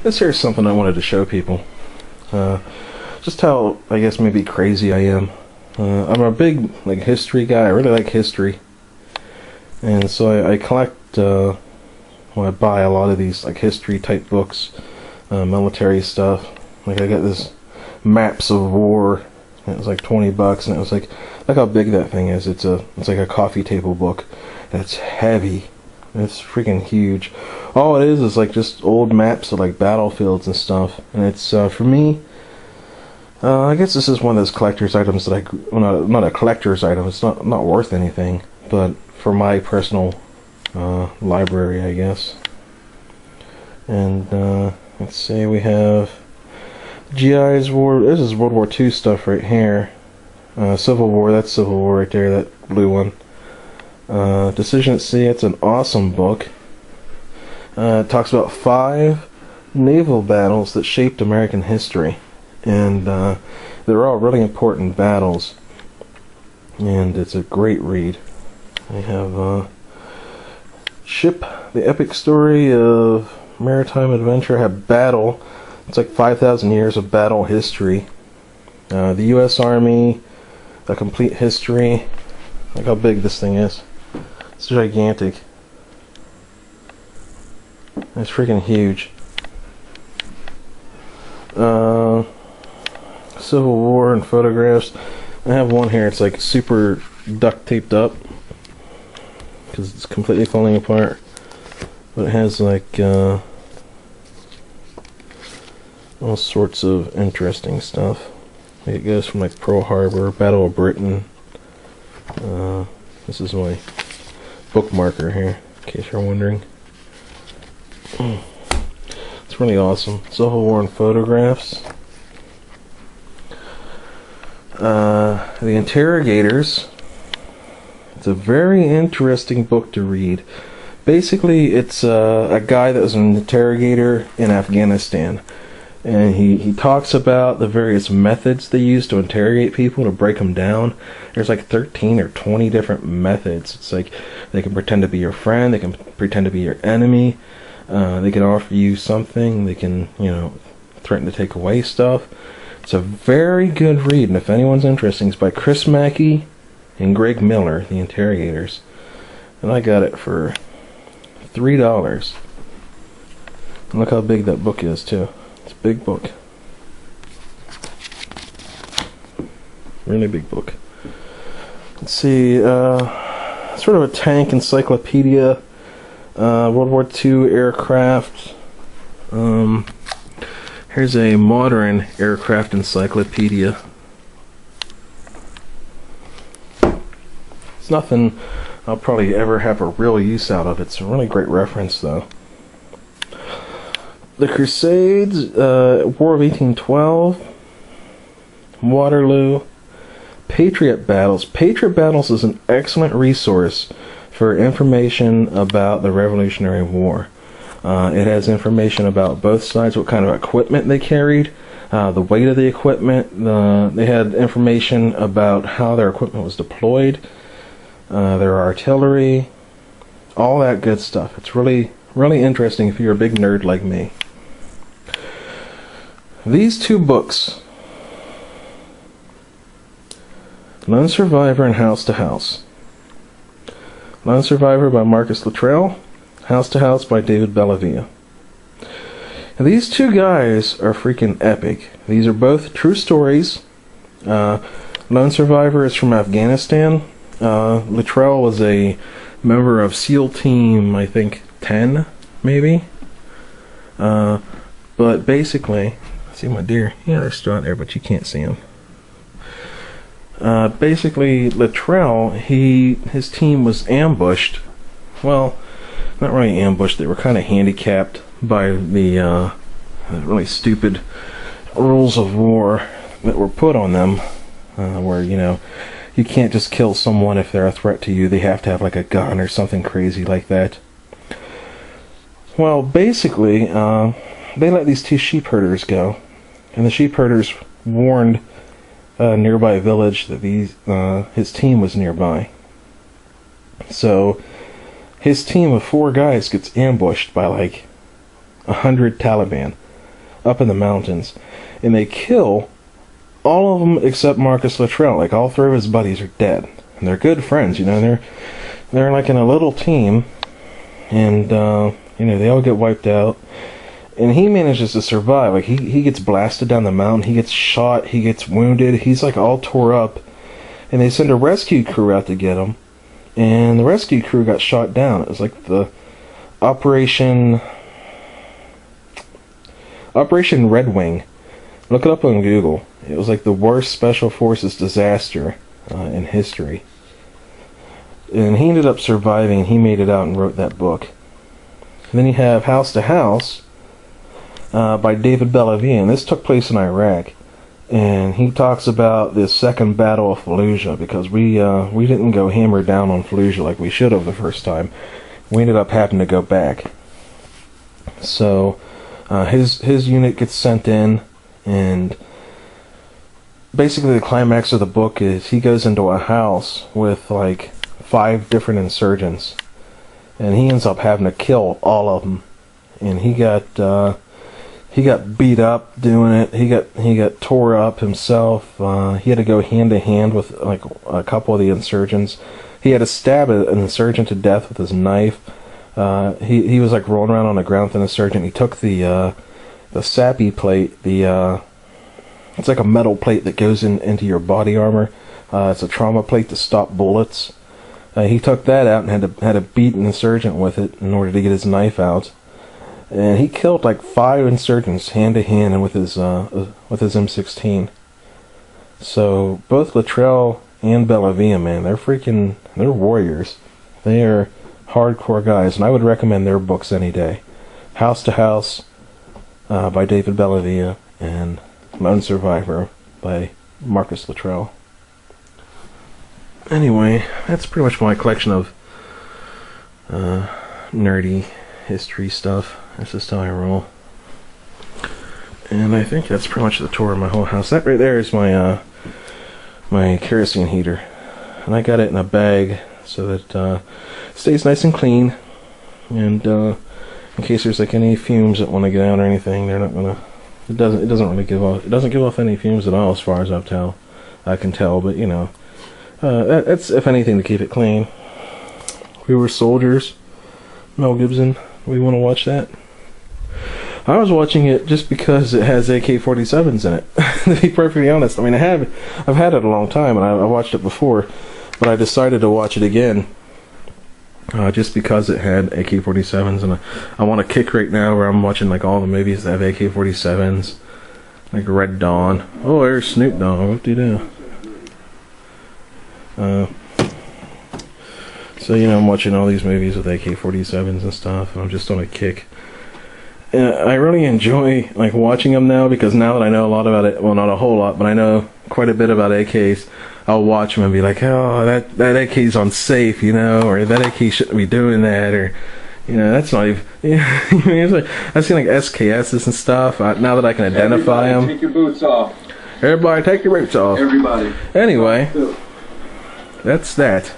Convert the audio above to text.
This here's something I wanted to show people. Just how, I guess, maybe crazy I am. I'm a big history guy. I really like history, and so I collect. Well, I buy a lot of these history type books, military stuff. I got this maps of war. And it was like $20, and it was like how big that thing is. It's like a coffee table book. And it's heavy. It's freaking huge. All it is like just old maps of battlefields and stuff. And it's for me. I guess this is one of those collector's items that well, not a collector's item. It's not worth anything, but for my personal library, I guess. And let's see, we have GI's War. This is World War II stuff right here. Civil War. That's Civil War right there. That blue one. Decision at Sea. It's an awesome book. It talks about 5 naval battles that shaped American history. And they're all really important battles, and it's a great read. I have Ship, the epic story of maritime adventure. I have Battle. It's like 5,000 years of battle history. The U.S. Army, a complete history. Look how big this thing is. It's gigantic. It's freaking huge. Civil War and photographs. I have one here. It's like super duct taped up because it's completely falling apart. But it has all sorts of interesting stuff. It goes from Pearl Harbor, Battle of Britain. This is my bookmarker here, in case you're wondering. It's really awesome. Civil War and photographs. The Interrogators. It's a very interesting book to read. Basically, it's a guy that was an interrogator in Afghanistan, and he talks about the various methods they use to interrogate people, to break them down. There's 13 or 20 different methods. It's they can pretend to be your friend, they can pretend to be your enemy, they can offer you something, they can, threaten to take away stuff. It's a very good read, and if anyone's interested, it's by Chris Mackey and Greg Miller, The Interrogators. And I got it for $3. And look how big that book is, too. It's a big book. Really big book. Let's see, sort of a tank encyclopedia, World War II aircraft. Here's a modern aircraft encyclopedia. It's nothing I'll probably ever have a real use out of. It's a really great reference, though. The Crusades, War of 1812, Waterloo, Patriot Battles. Patriot Battles is an excellent resource for information about the Revolutionary War. It has information about both sides, what kind of equipment they carried, the weight of the equipment. They had information about how their equipment was deployed, their artillery, all that good stuff. It's really, really interesting if you're a big nerd like me. These 2 books, Lone Survivor and House to House. Lone Survivor by Marcus Luttrell, House to House by David Bellavia. And these 2 guys are freaking epic. These are both true stories. Lone Survivor is from Afghanistan. Luttrell was a member of SEAL Team, I think, 10, maybe. But basically, see my deer? Yeah, they're still out there, but you can't see them. Basically, Luttrell, his team was ambushed. Well, not really ambushed. They were kind of handicapped by the really stupid rules of war that were put on them, where you can't just kill someone if they're a threat to you. They have to have a gun or something crazy like that. Well, basically, they let these 2 sheep herders go, and the sheep herders warned a nearby village that his team was nearby. So his team of 4 guys gets ambushed by 100 Taliban. up in the mountains, and they kill all of them except Marcus Luttrell. Like, all three of his buddies are dead, and they're good friends. You know, they're like in a little team, and you know, they all get wiped out. And he manages to survive. Like, he gets blasted down the mountain, he gets shot, he gets wounded, he's like all tore up. And they send a rescue crew out to get him. And the rescue crew got shot down. It was like the Operation Red Wing. Look it up on Google. It was like the worst special forces disaster in history. And he ended up surviving, and he made it out and wrote that book. And then you have House to House, by David Bellavia, and this took place in Iraq, and he talks about the second battle of Fallujah, because we didn't go hammer down on Fallujah like we should have the first time. We ended up having to go back. So his unit gets sent in, and basically the climax of the book is he goes into a house with like 5 different insurgents, and he ends up having to kill all of them, and he got beat up doing it. He got tore up himself. He had to go hand to hand with like a couple of the insurgents. He had to stab an insurgent to death with his knife. He was like rolling around on the ground with an insurgent. He took the SAPI plate. It's like a metal plate that goes into your body armor. It's a trauma plate to stop bullets. He took that out and had to beat an insurgent with it in order to get his knife out. And he killed like 5 insurgents hand to hand and with his M16. So both Luttrell and Bellavia, man, they're warriors. They are hardcore guys, and I would recommend their books any day. House to House by David Bellavia, and Lone Survivor by Marcus Luttrell. Anyway, that's pretty much my collection of nerdy history stuff. That's just how I roll. And I think that's pretty much the tour of my whole house. That right there is my my kerosene heater, and I got it in a bag so that it stays nice and clean. And in case there's like any fumes that want to get out or anything, they're not gonna. It doesn't really give off. It doesn't give off any fumes at all, as far as I can tell. But you know, that's if anything to keep it clean. We Were Soldiers, Mel Gibson. We want to watch that. I was watching it just because it has AK-47s in it. To be perfectly honest, I mean, I've had it a long time, and I watched it before, but I decided to watch it again just because it had AK-47s, and I want a kick right now where I'm watching like all the movies that have AK-47s, like Red Dawn. Oh, there's Snoop Dogg. What do you do? So, you know, I'm watching all these movies with AK-47s and stuff, and I'm just on a kick. And I really enjoy, like, watching them now, because now that I know a lot about it, well, not a whole lot, but I know quite a bit about AKs, I'll watch them and be like, oh, that AK's unsafe, you know, or that AK shouldn't be doing that, or, you know, that's not even, you know, it's like, I've seen, like, SKSs and stuff, now that I can identify them. Take your boots off. Everybody take your boots off. Everybody. Anyway, that's that.